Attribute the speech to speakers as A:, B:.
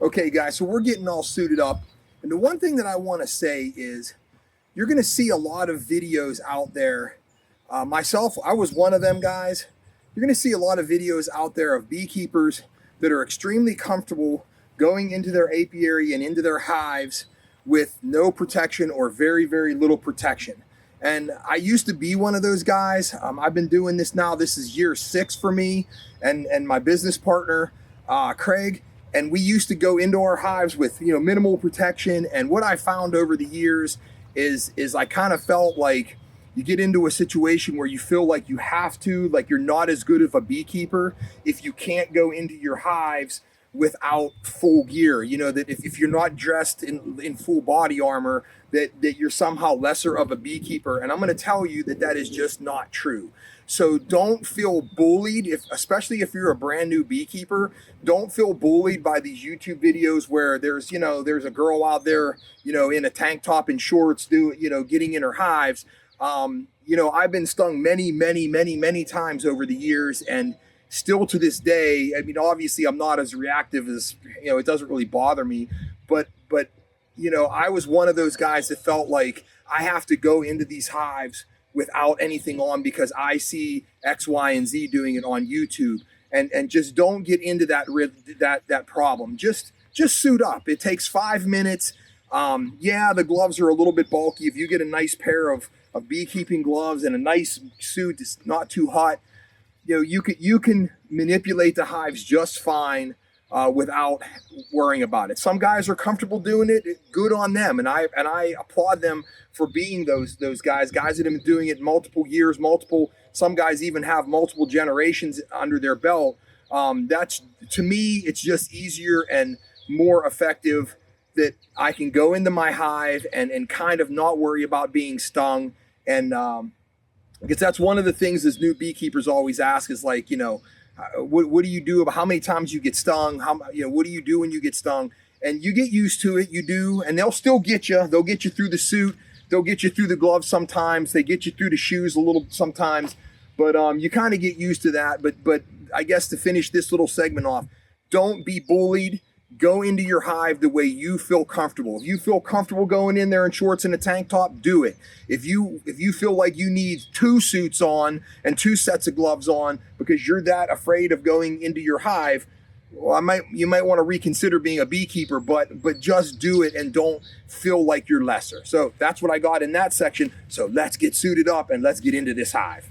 A: Okay, guys, so we're getting all suited up. And the one thing that I want to say is you're going to see a lot of videos out there. Myself, I was one of them guys. You're going to see a lot of videos out there of beekeepers that are extremely comfortable going into their apiary and into their hives with no protection or very, very little protection. And I used to be one of those guys. I've been doing this now. This is year 6 for me and my business partner, Craig. And we used to go into our hives with, minimal protection. And what I found over the years is I kind of felt like you get into a situation where you feel like you have to, like you're not as good of a beekeeper if you can't go into your hives without full gear. That if you're not dressed in full body armor, that you're somehow lesser of a beekeeper. And I'm going to tell you that is just not true. So don't feel bullied, especially if you're a brand new beekeeper. Don't feel bullied by these YouTube videos where there's a girl out there, in a tank top and shorts, getting in her hives. I've been stung many times over the years, and still to this day, I mean, obviously I'm not as reactive as, it doesn't really bother me, but I was one of those guys that felt like I have to go into these hives without anything on because I see X, Y, and Z doing it on YouTube, and just don't get into that problem. Just suit up. It takes 5 minutes. Yeah, the gloves are a little bit bulky. If you get a nice pair of beekeeping gloves and a nice suit that's not too hot, you can manipulate the hives just fine without worrying about it. Some guys are comfortable doing it. Good on them, and I applaud them for being those guys that have been doing it multiple years, some guys even have multiple generations under their belt. That's, to me, it's just easier and more effective that I can go into my hive and kind of not worry about being stung. And because that's one of the things as new beekeepers always ask is like, what do you do about how many times you get stung? What do you do when you get stung? And you get used to it, you do, and they'll still get you. They'll get you through the suit. They'll get you through the gloves sometimes. They get you through the shoes a little sometimes. But you kind of get used to that. But I guess to finish this little segment off, don't be bullied. Go into your hive the way you feel comfortable. If you feel comfortable going in there in shorts and a tank top, do it. If you feel like you need 2 suits on and 2 sets of gloves on because you're that afraid of going into your hive, well, you might want to reconsider being a beekeeper, but just do it and don't feel like you're lesser. So that's what I got in that section. So let's get suited up and let's get into this hive.